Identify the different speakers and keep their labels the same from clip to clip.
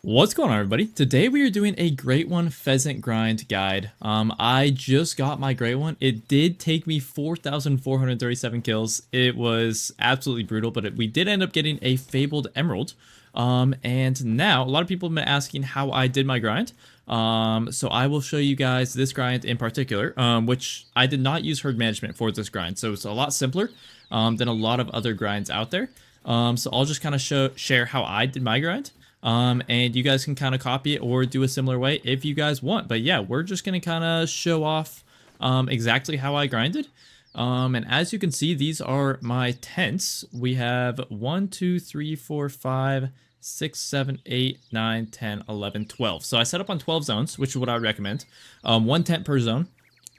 Speaker 1: What's going on, everybody? Today we are doing a Great One Pheasant Grind guide. I just got my Great One. It did take me 4,437 kills. It was absolutely brutal, but we did end up getting a Fabled Emerald. And now, a lot of people have been asking how I did my grind. So I will show you guys this grind in particular, which I did not use herd management for this grind. So it's a lot simpler than a lot of other grinds out there. So I'll just kind of share how I did my grind. And you guys can kind of copy it or do a similar way if you guys want. But yeah, we're just going to kind of show off exactly how I grinded. And as you can see, these are my tents. We have 1, 2, 3, 4, 5, 6, 7, 8, 9, 10, 11, 12. So I set up on 12 zones, which is what I would recommend. One tent per zone.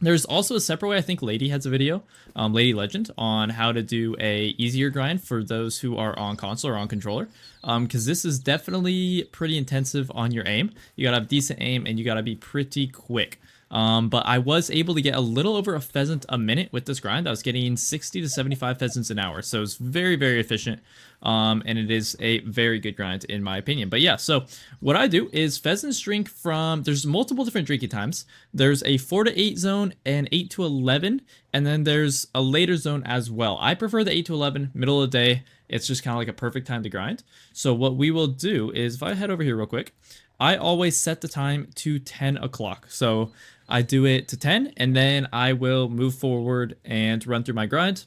Speaker 1: There's also a separate way. I think Lady has a video, Lady Legend, on how to do a easier grind for those who are on console or on controller. Because this is definitely pretty intensive on your aim. You gotta have decent aim and you gotta be pretty quick. But I was able to get a little over a pheasant a minute with this grind. I was getting 60 to 75 pheasants an hour. So it's very, very efficient. And it is a very good grind in my opinion. But yeah, so what I do is pheasants drink from, there's multiple different drinking times. There's a 4 to 8 zone and 8 to 11. And then there's a later zone as well. I prefer the 8 to 11, middle of the day. It's just kind of like a perfect time to grind. So what we will do is if I head over here real quick, I always set the time to 10 o'clock. So I do it to 10 and then I will move forward and run through my grind.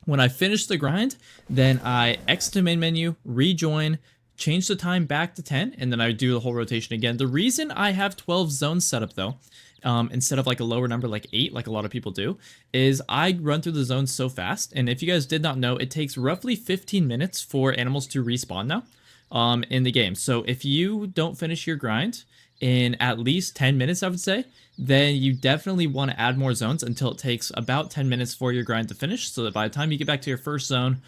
Speaker 1: When I finish the grind, then I exit the main menu, rejoin, change the time back to 10, and then I do the whole rotation again. The reason I have 12 zones set up though, instead of like a lower number like 8 like a lot of people do, is I run through the zones so fast. And if you guys did not know, it takes roughly 15 minutes for animals to respawn now in the game. So if you don't finish your grind in at least 10 minutes, I would say, then you definitely want to add more zones until it takes about 10 minutes for your grind to finish, so that by the time you get back to your first zone,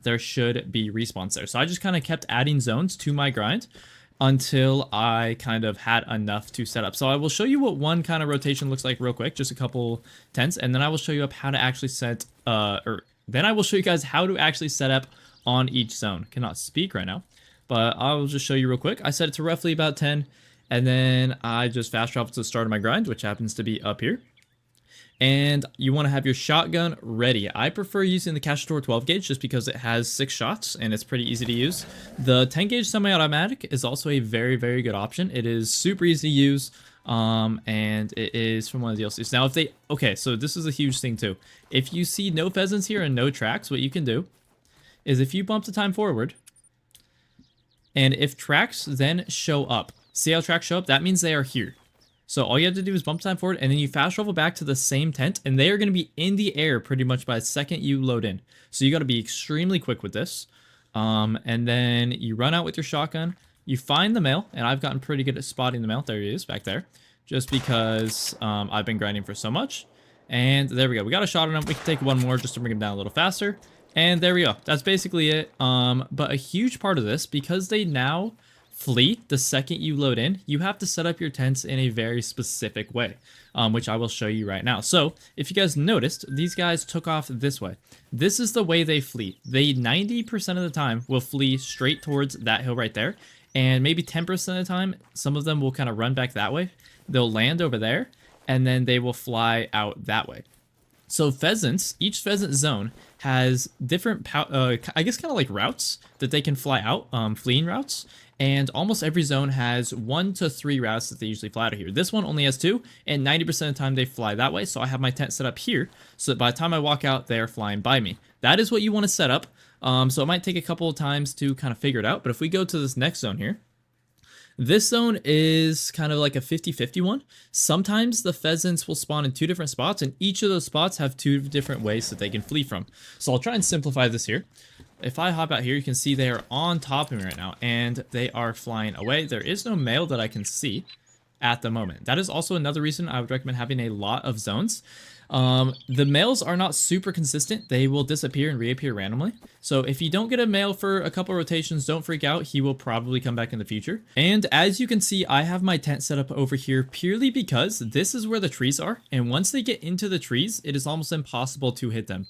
Speaker 1: there should be respawns there. So I just kind of kept adding zones to my grind until I kind of had enough to set up. So I will show you what one kind of rotation looks like real quick, just a couple tents, and then I will show you up how to actually then I will show you guys how to actually set up on each zone. Cannot speak right now, but I will just show you real quick. I set it to roughly about 10. And then I just fast travel to the start of my grind, which happens to be up here. And you want to have your shotgun ready. I prefer using the Cacciatore 12 gauge just because it has 6 shots and it's pretty easy to use. The 10 gauge semi-automatic is also a very, very good option. It is super easy to use. And it is from one of the DLCs. Now, okay, so this is a huge thing too. If you see no pheasants here and no tracks, what you can do is if you bump the time forward, and if tracks then show up, see how tracks show up? That means they are here. So all you have to do is bump time forward, and then you fast travel back to the same tent, and they are going to be in the air pretty much by the second you load in. So you got to be extremely quick with this. And then you run out with your shotgun. You find the male, and I've gotten pretty good at spotting the male. There he is, back there. Just because I've been grinding for so much. And there we go. We got a shot on him. We can take one more just to bring him down a little faster. And there we go. That's basically it. But a huge part of this, because they now flee the second you load in, you have to set up your tents in a very specific way, which I will show you right now. So if you guys noticed, these guys took off this way. This is the way they flee. They 90% of the time will flee straight towards that hill right there, and maybe 10% of the time some of them will kind of run back that way. They'll land over there and then they will fly out that way. So pheasants, each pheasant zone has different, I guess kind of like routes that they can fly out, fleeing routes. And almost every zone has 1 to 3 routes that they usually fly out of here. This one only has 2, and 90% of the time they fly that way. So I have my tent set up here, so that by the time I walk out, they're flying by me. That is what you want to set up. So it might take a couple of times to kind of figure it out. But if we go to this next zone here, this zone is kind of like a 50-50 one. Sometimes the pheasants will spawn in 2 different spots, and each of those spots have 2 different ways that they can flee from. So I'll try and simplify this here. If I hop out here, you can see they are on top of me right now, and they are flying away. There is no male that I can see at the moment. That is also another reason I would recommend having a lot of zones. The males are not super consistent. They will disappear and reappear randomly. So if you don't get a male for a couple rotations, don't freak out. He will probably come back in the future. And as you can see, I have my tent set up over here purely because this is where the trees are. And once they get into the trees, it is almost impossible to hit them.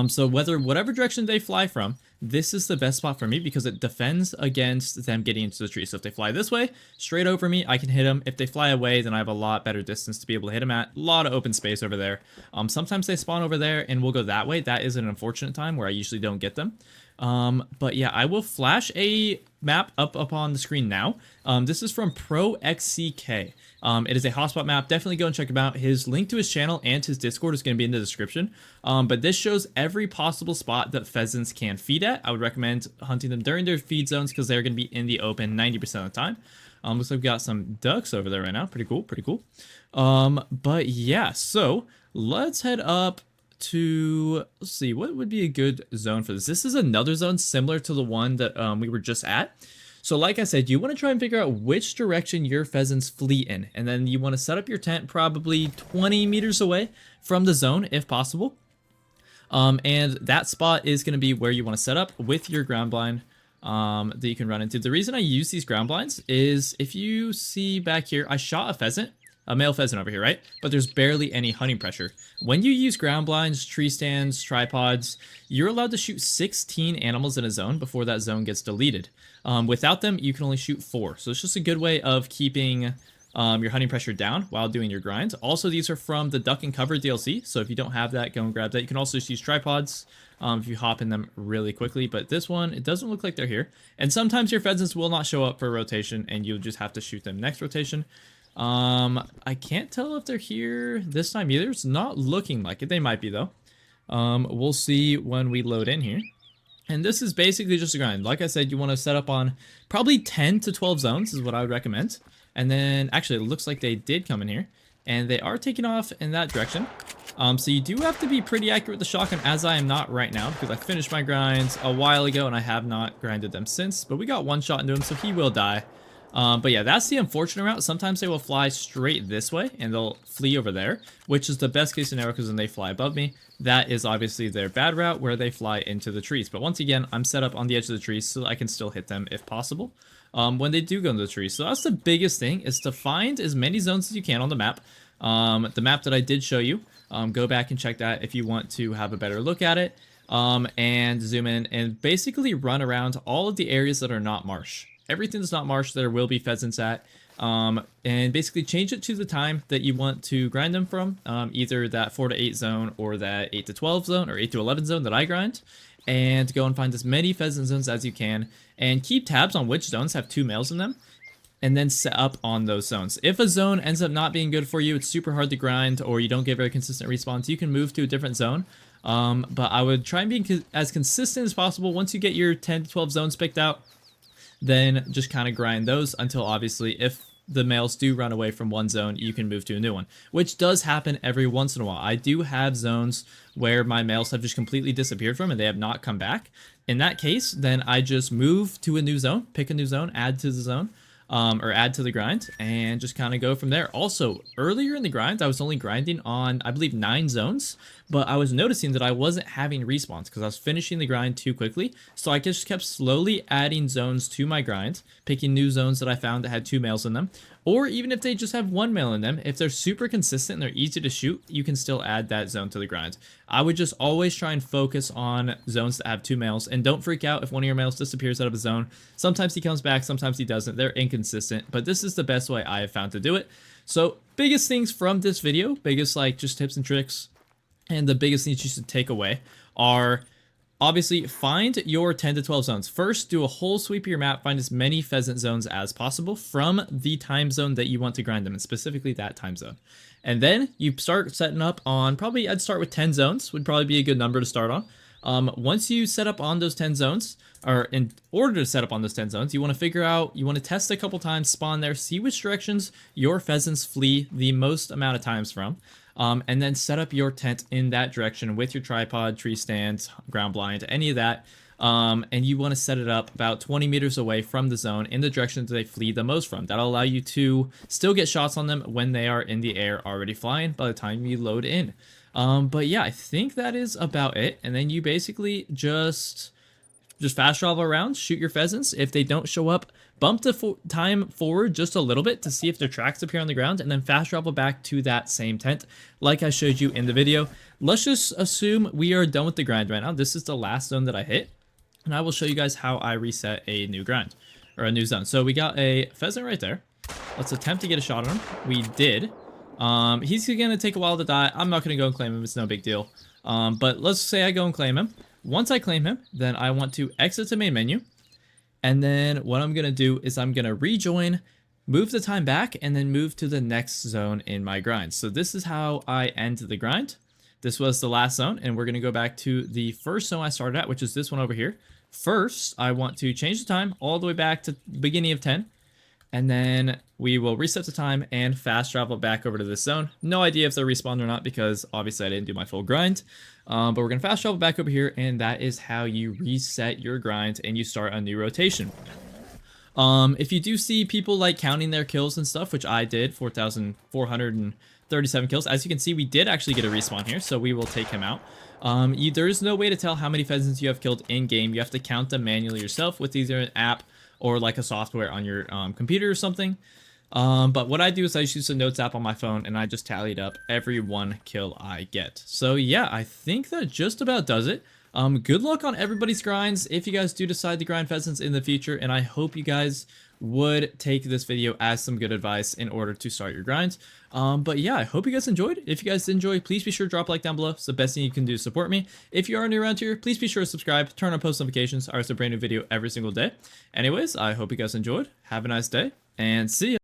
Speaker 1: So whatever direction they fly from, this is the best spot for me because it defends against them getting into the tree. So if they fly this way, straight over me, I can hit them. If they fly away, then I have a lot better distance to be able to hit them at. A lot of open space over there. Sometimes they spawn over there and we'll go that way. That is an unfortunate time where I usually don't get them. But yeah, I will flash a map up on the screen now. This is from Pro XCK. It is a hotspot map. Definitely go and check him out. His link to his channel and his Discord is going to be in the description. But this shows every possible spot that pheasants can feed at. I would recommend hunting them during their feed zones because they're going to be in the open 90% of the time. Looks like we've got some ducks over there right now. Pretty cool, pretty cool. But yeah, so let's head up to, let's see, what would be a good zone for this? This is another zone similar to the one that we were just at. So like I said, you want to try and figure out which direction your pheasants flee in, and then you want to set up your tent probably 20 meters away from the zone if possible. And that spot is going to be where you want to set up with your ground blind that you can run into. The reason I use these ground blinds is if you see back here, I shot a pheasant. A male pheasant over here, right? But there's barely any hunting pressure. When you use ground blinds, tree stands, tripods, you're allowed to shoot 16 animals in a zone before that zone gets deleted. Without them, you can only shoot 4. So it's just a good way of keeping your hunting pressure down while doing your grind. Also, these are from the Duck and Cover DLC. So if you don't have that, go and grab that. You can also just use tripods if you hop in them really quickly. But this one, it doesn't look like they're here. And sometimes your pheasants will not show up for a rotation and you'll just have to shoot them next rotation. I can't tell if they're here this time either. It's not looking like it. They might be though. We'll see when we load in here. And this is basically just a grind. Like I said, you want to set up on probably 10 to 12 zones is what I would recommend. And then actually it looks like they did come in here and they are taking off in that direction. So you do have to be pretty accurate with the shotgun, as I am not right now because I finished my grinds a while ago and I have not grinded them since, but we got one shot into him, so he will die. But yeah, that's the unfortunate route. Sometimes they will fly straight this way and they'll flee over there, which is the best case scenario because then they fly above me. That is obviously their bad route where they fly into the trees. But once again, I'm set up on the edge of the trees so I can still hit them if possible when they do go into the trees. So that's the biggest thing, is to find as many zones as you can on the map. The map that I did show you, go back and check that if you want to have a better look at it, and zoom in and basically run around all of the areas that are not marsh. Everything that's not marsh, there will be pheasants at, and basically change it to the time that you want to grind them from, either that 4 to 8 zone or that 8 to 12 zone or 8 to 11 zone that I grind, and go and find as many pheasant zones as you can, and keep tabs on which zones have 2 males in them, and then set up on those zones. If a zone ends up not being good for you, it's super hard to grind, or you don't get very consistent respawns, you can move to a different zone. But I would try and be as consistent as possible. Once you get your 10 to 12 zones picked out, then just kind of grind those until obviously if the males do run away from one zone, you can move to a new one, which does happen every once in a while. I do have zones where my males have just completely disappeared from and they have not come back. In that case, then I just move to a new zone, pick a new zone, add to the zone, or add to the grind, and just kind of go from there. Also, earlier in the grind, I was only grinding on, I believe, 9 zones, but I was noticing that I wasn't having respawns because I was finishing the grind too quickly. So I just kept slowly adding zones to my grind, picking new zones that I found that had 2 males in them, or even if they just have 1 male in them, if they're super consistent and they're easy to shoot, you can still add that zone to the grind. I would just always try and focus on zones that have 2 males, and don't freak out if one of your males disappears out of a zone. Sometimes he comes back, sometimes he doesn't. They're inconsistent, but this is the best way I have found to do it. So biggest things from this video, biggest like just tips and tricks, and the biggest things you should take away are obviously find your 10 to 12 zones. First, do a whole sweep of your map, find as many pheasant zones as possible from the time zone that you want to grind them in, specifically that time zone. And then you start setting up on, probably I'd start with 10 zones, would probably be a good number to start on. Once you set up on those 10 zones, or in order to set up on those 10 zones, you want to figure out, you want to test a couple times, spawn there, see which directions your pheasants flee the most amount of times from. And then set up your tent in that direction with your tripod, tree stands, ground blind, any of that. And you want to set it up about 20 meters away from the zone in the direction that they flee the most from. That'll allow you to still get shots on them when they are in the air already flying by the time you load in. But yeah, I think that is about it. And then you basically just fast travel around, shoot your pheasants. If they don't show up, bump the time forward just a little bit to see if their tracks appear on the ground, and then fast travel back to that same tent like I showed you in the video. Let's just assume we are done with the grind right now. This is the last zone that I hit. and I will show you guys how I reset a new grind, or a new zone. So we got a pheasant right there. Let's attempt to get a shot on him. We did. He's gonna take a while to die. I'm not gonna go and claim him, it's no big deal. But let's say I go and claim him. Once I claim him, then I want to exit to main menu. And then what I'm gonna do is I'm gonna rejoin, move the time back, and then move to the next zone in my grind. So this is how I end the grind. This was the last zone, and we're gonna go back to the first zone I started at, which is this one over here. First, I want to change the time all the way back to beginning of 10. And then we will reset the time and fast travel back over to this zone. No idea if they'll respawn or not because obviously I didn't do my full grind. But we're going to fast travel back over here, and that is how you reset your grind and you start a new rotation. If you do see people like counting their kills and stuff, which I did, 4,437 kills. As you can see, we did actually get a respawn here, so we will take him out. There's no way to tell how many pheasants you have killed in-game. You have to count them manually yourself with either an app or like a software on your computer or something. But what I do is I just use the notes app on my phone, and I just tallied up every one kill I get. So yeah, I think that just about does it. Good luck on everybody's grinds if you guys do decide to grind pheasants in the future, and I hope you guys would take this video as some good advice in order to start your grinds. But yeah, I hope you guys enjoyed. If you guys did enjoy, please be sure to drop a like down below. It's the best thing you can do to support me. If you are new around here, please be sure to subscribe, turn on post notifications. I release a brand new video every single day. Anyways, I hope you guys enjoyed. Have a nice day, and see ya.